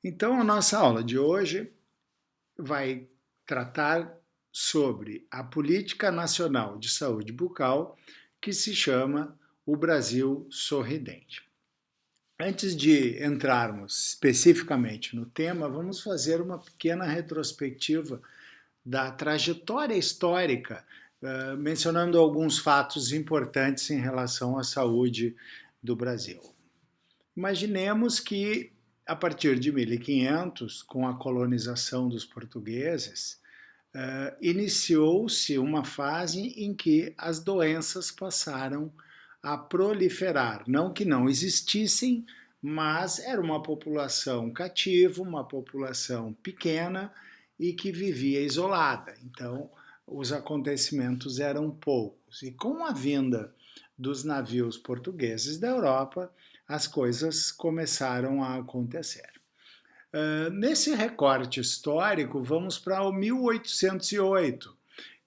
Então, a nossa aula de hoje vai tratar sobre a Política Nacional de Saúde Bucal, que se chama O Brasil Sorridente. Antes de entrarmos especificamente no tema, vamos fazer uma pequena retrospectiva da trajetória histórica, mencionando alguns fatos importantes em relação à saúde do Brasil. Imaginemos que, a partir de 1500, com a colonização dos portugueses, iniciou-se uma fase em que as doenças passaram a proliferar. Não que não existissem, mas era uma população cativa, uma população pequena e que vivia isolada. Então, os acontecimentos eram poucos. E com a vinda dos navios portugueses da Europa, as coisas começaram a acontecer. Nesse recorte histórico, vamos para o 1808,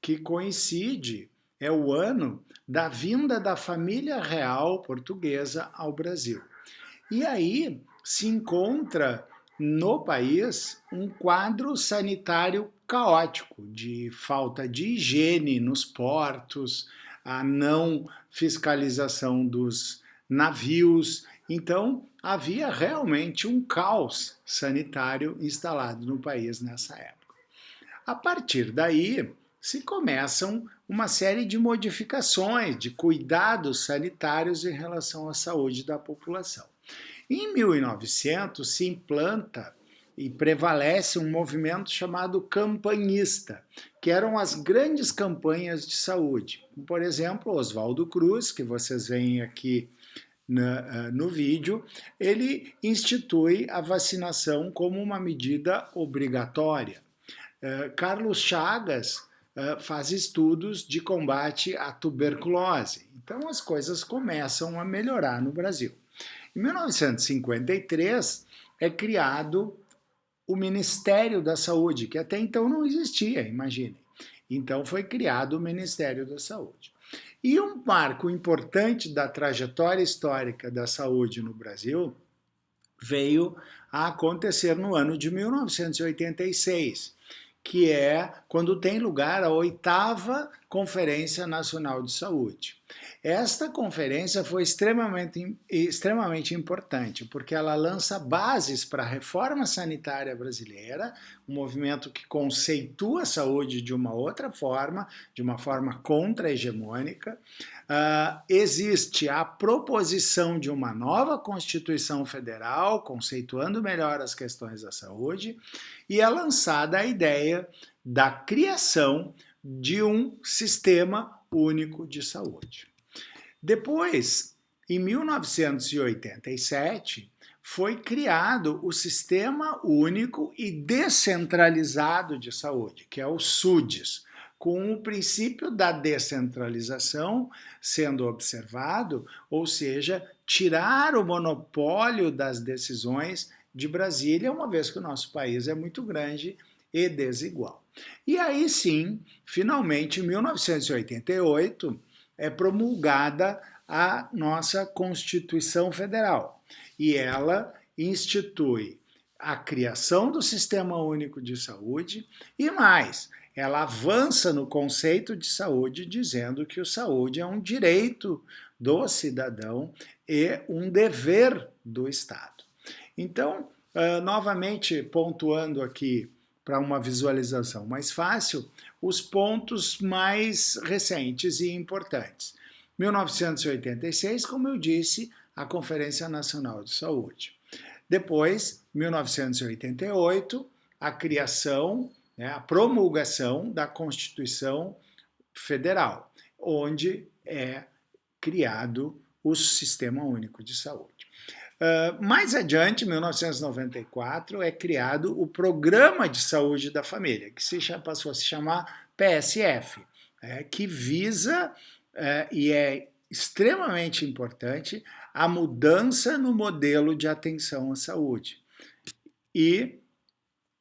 que coincide, é o ano da vinda da família real portuguesa ao Brasil. E aí se encontra no país um quadro sanitário caótico, de falta de higiene nos portos, a não fiscalização dos navios. Então, havia realmente um caos sanitário instalado no país nessa época. A partir daí, se começam uma série de modificações, de cuidados sanitários em relação à saúde da população. Em 1900 se implanta e prevalece um movimento chamado campanhista, que eram as grandes campanhas de saúde. Por exemplo, Oswaldo Cruz, que vocês veem aqui no vídeo, ele institui a vacinação como uma medida obrigatória. Carlos Chagas faz estudos de combate à tuberculose. Então as coisas começam a melhorar no Brasil. Em 1953 é criado o Ministério da Saúde, que até então não existia, imaginem. Então foi criado o Ministério da Saúde. E um marco importante da trajetória histórica da saúde no Brasil veio a acontecer no ano de 1986, que é quando tem lugar a 8ª Conferência Nacional de Saúde. Esta conferência foi extremamente importante, porque ela lança bases para a reforma sanitária brasileira, um movimento que conceitua a saúde de uma outra forma, de uma forma contra-hegemônica. Existe a proposição de uma nova Constituição Federal, conceituando melhor as questões da saúde, e é lançada a ideia da criação de um sistema único de saúde. Depois, em 1987, foi criado o Sistema Único e Descentralizado de Saúde, que é o SUDES, com o princípio da descentralização sendo observado, ou seja, tirar o monopólio das decisões de Brasília, uma vez que o nosso país é muito grande e desigual. E aí sim, finalmente, em 1988, é promulgada a nossa Constituição Federal e ela institui a criação do Sistema Único de Saúde e mais, ela avança no conceito de saúde dizendo que a saúde é um direito do cidadão e um dever do Estado. Então, novamente pontuando aqui para uma visualização mais fácil, os pontos mais recentes e importantes. 1986, como eu disse, a Conferência Nacional de Saúde. Depois, 1988, a criação, a promulgação da Constituição Federal, onde é criado o Sistema Único de Saúde. Mais adiante, em 1994, é criado o Programa de Saúde da Família, que passou a se chamar PSF, que visa, e é extremamente importante, a mudança no modelo de atenção à saúde. E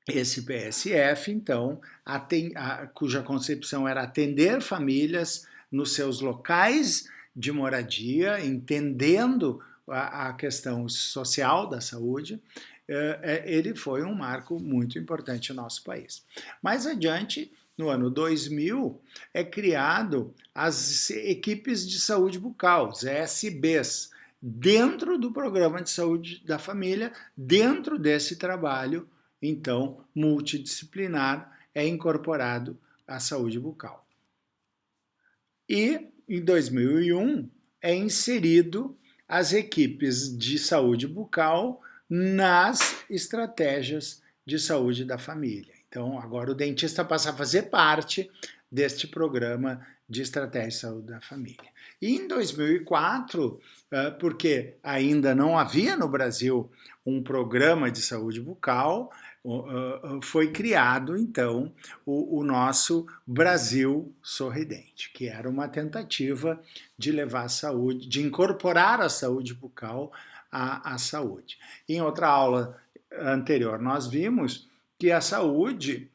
esse PSF, então, cuja concepção era atender famílias nos seus locais de moradia, entendendo a questão social da saúde, ele foi um marco muito importante no nosso país. Mais adiante, no ano 2000, é criado as equipes de saúde bucal, os ESBs, dentro do programa de saúde da família, dentro desse trabalho, então, multidisciplinar, é incorporado a saúde bucal. E, em 2001, é inserido as equipes de saúde bucal nas estratégias de saúde da família. Então, agora o dentista passa a fazer parte deste programa de estratégia de saúde da família. E em 2004, porque ainda não havia no Brasil um programa de saúde bucal, foi criado, então, o nosso Brasil Sorridente, que era uma tentativa de levar a saúde, de incorporar a saúde bucal à saúde. Em outra aula anterior, nós vimos que a saúde,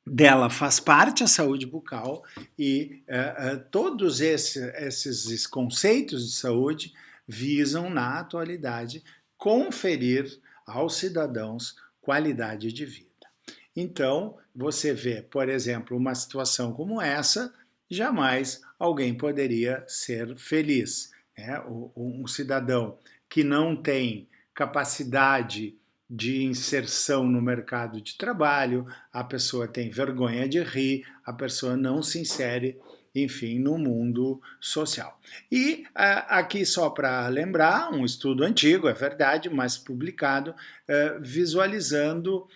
dela faz parte a saúde bucal e todos esses conceitos de saúde visam, na atualidade, conferir aos cidadãos qualidade de vida. Então, você vê, por exemplo, uma situação como essa, jamais alguém poderia ser feliz. Né? Um cidadão que não tem capacidade de inserção no mercado de trabalho, a pessoa tem vergonha de rir, a pessoa não se insere, enfim, no mundo social. E aqui só para lembrar, um estudo antigo, é verdade, mas publicado, visualizando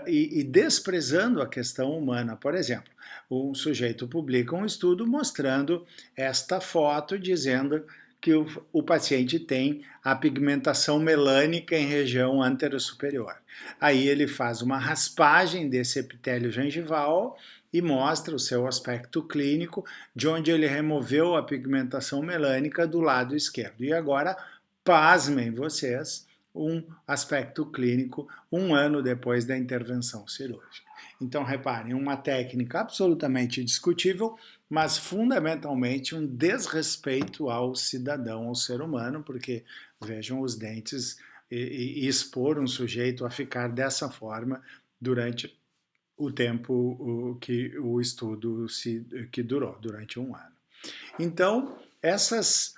e desprezando a questão humana. Por exemplo, um sujeito publica um estudo mostrando esta foto, dizendo que o paciente tem a pigmentação melânica em região anterosuperior. Aí ele faz uma raspagem desse epitélio gengival e mostra o seu aspecto clínico, de onde ele removeu a pigmentação melânica do lado esquerdo. E agora, pasmem vocês, um aspecto clínico 1 ano depois da intervenção cirúrgica. Então, reparem, uma técnica absolutamente discutível, mas fundamentalmente um desrespeito ao cidadão, ao ser humano, porque vejam os dentes e expor um sujeito a ficar dessa forma durante o tempo que o estudo que durou, durante 1 ano. Então, essas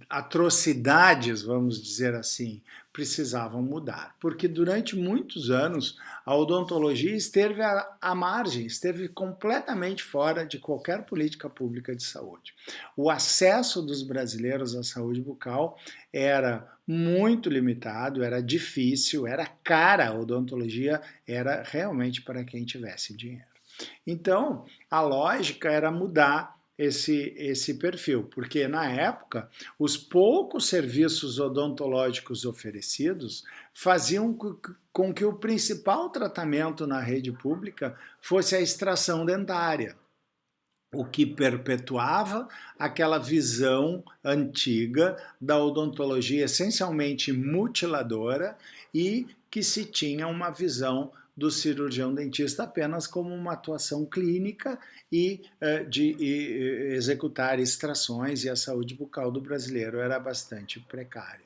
atrocidades, vamos dizer assim, precisavam mudar, porque durante muitos anos a odontologia esteve à margem, esteve completamente fora de qualquer política pública de saúde. O acesso dos brasileiros à saúde bucal era muito limitado, era difícil, era cara, a odontologia era realmente para quem tivesse dinheiro. Então, a lógica era mudar esse perfil, porque na época os poucos serviços odontológicos oferecidos faziam com que o principal tratamento na rede pública fosse a extração dentária, o que perpetuava aquela visão antiga da odontologia essencialmente mutiladora e que se tinha uma visão do cirurgião dentista apenas como uma atuação clínica e de executar extrações, e a saúde bucal do brasileiro era bastante precária.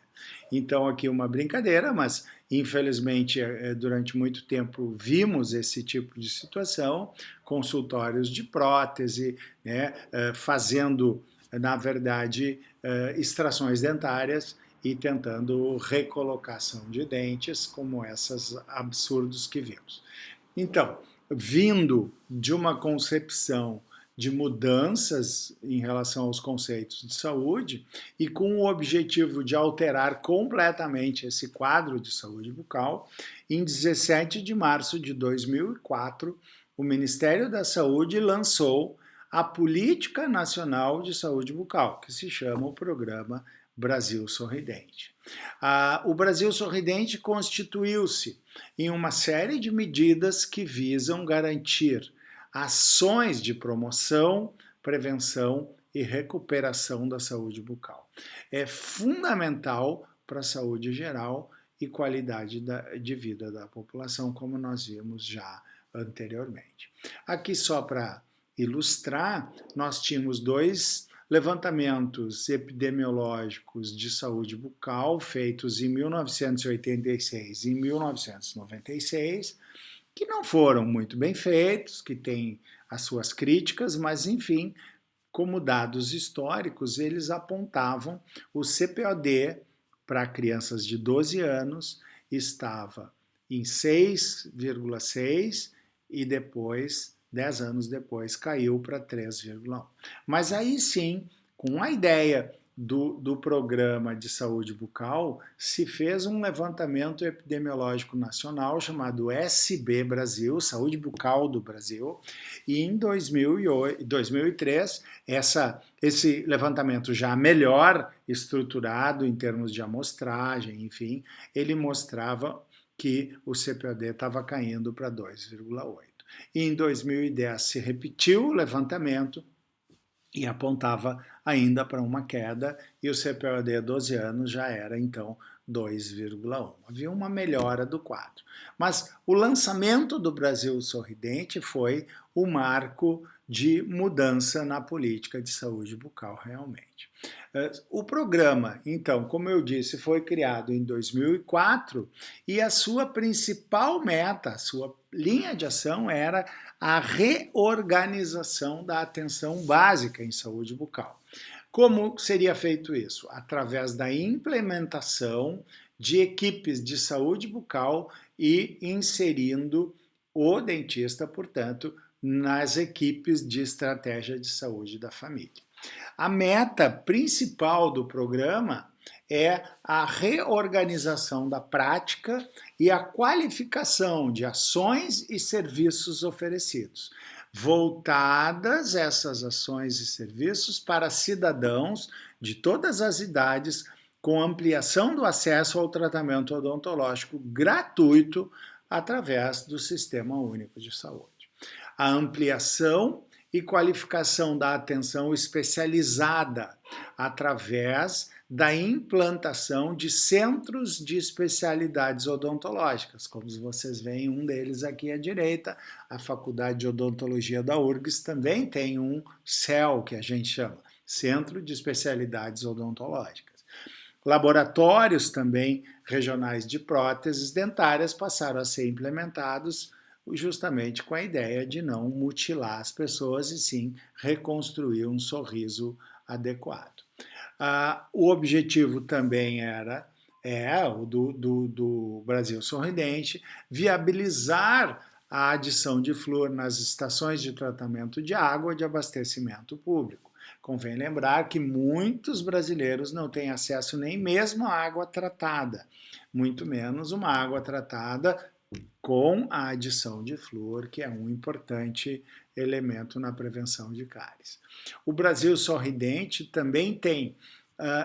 Então, aqui uma brincadeira, mas infelizmente durante muito tempo vimos esse tipo de situação, consultórios de prótese, né, fazendo, na verdade, extrações dentárias e tentando recolocação de dentes, como esses absurdos que vimos. Então, vindo de uma concepção de mudanças em relação aos conceitos de saúde e com o objetivo de alterar completamente esse quadro de saúde bucal, em 17 de março de 2004, o Ministério da Saúde lançou a Política Nacional de Saúde Bucal, que se chama o Programa Brasil Sorridente. O Brasil Sorridente constituiu-se em uma série de medidas que visam garantir ações de promoção, prevenção e recuperação da saúde bucal. É fundamental para a saúde geral e qualidade de vida da população, como nós vimos já anteriormente. Aqui só para ilustrar, nós tínhamos dois levantamentos epidemiológicos de saúde bucal feitos em 1986 e 1996, que não foram muito bem feitos, que têm as suas críticas, mas enfim, como dados históricos, eles apontavam o CPOD para crianças de 12 anos estava em 6,6 e depois, 10 anos depois, caiu para 3,1. Mas aí sim, com a ideia do programa de saúde bucal, se fez um levantamento epidemiológico nacional chamado SB Brasil, Saúde Bucal do Brasil, e em 2003, esse levantamento já melhor estruturado em termos de amostragem, enfim, ele mostrava que o CPOD estava caindo para 2,8. E em 2010 se repetiu o levantamento e apontava ainda para uma queda, e o CPOD a 12 anos já era então 2,1. Havia uma melhora do quadro. Mas o lançamento do Brasil Sorridente foi o marco de mudança na política de saúde bucal realmente. O programa, então, como eu disse, foi criado em 2004 e a sua principal meta, a sua linha de ação era a reorganização da atenção básica em saúde bucal. Como seria feito isso? Através da implementação de equipes de saúde bucal e inserindo o dentista, portanto, nas equipes de estratégia de saúde da família. A meta principal do programa é a reorganização da prática e a qualificação de ações e serviços oferecidos, voltadas essas ações e serviços para cidadãos de todas as idades, com ampliação do acesso ao tratamento odontológico gratuito através do Sistema Único de Saúde. A ampliação e qualificação da atenção especializada através da implantação de centros de especialidades odontológicas, como vocês veem, um deles aqui à direita, a Faculdade de Odontologia da URGS também tem um CEL, que a gente chama, Centro de Especialidades Odontológicas. Laboratórios também regionais de próteses dentárias passaram a ser implementados justamente com a ideia de não mutilar as pessoas e sim reconstruir um sorriso adequado. O objetivo também o do Brasil Sorridente, viabilizar a adição de flúor nas estações de tratamento de água de abastecimento público. Convém lembrar que muitos brasileiros não têm acesso nem mesmo à água tratada, muito menos uma água tratada com a adição de flúor, que é um importante elemento na prevenção de cáries. O Brasil Sorridente também tem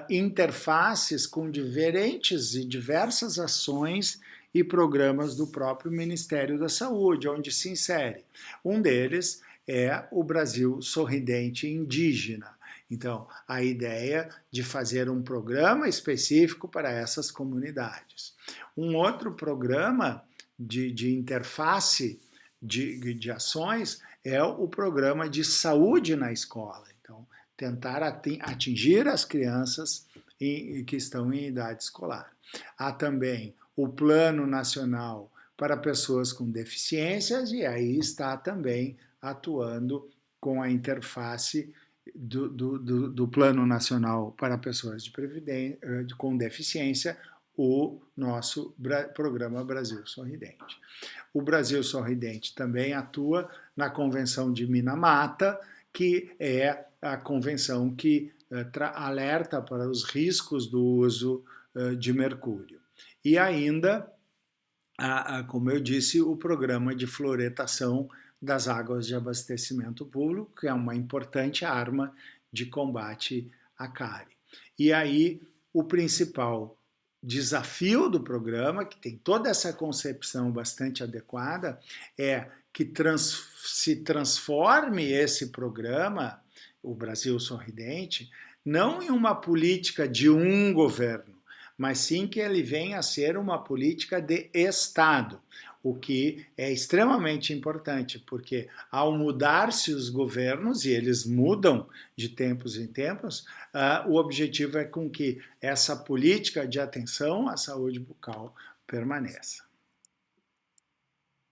interfaces com diferentes e diversas ações e programas do próprio Ministério da Saúde, onde se insere. Um deles é o Brasil Sorridente Indígena. Então, a ideia de fazer um programa específico para essas comunidades. Um outro programa de interface de ações é o programa de saúde na escola. Então, tentar atingir as crianças que estão em idade escolar. Há também o Plano Nacional para Pessoas com Deficiências e aí está também atuando com a interface do Plano Nacional para Pessoas com Deficiência, o nosso programa Brasil Sorridente. O Brasil Sorridente também atua na Convenção de Minamata, que é a convenção que alerta para os riscos do uso de mercúrio. E ainda, como eu disse, o programa de fluoretação das águas de abastecimento público, que é uma importante arma de combate à cárie. E aí, o principal desafio do programa, que tem toda essa concepção bastante adequada, é que se transforme esse programa, o Brasil Sorridente, não em uma política de um governo, mas sim que ele venha a ser uma política de Estado, o que é extremamente importante, porque ao mudar-se os governos, e eles mudam de tempos em tempos, o objetivo é com que essa política de atenção à saúde bucal permaneça.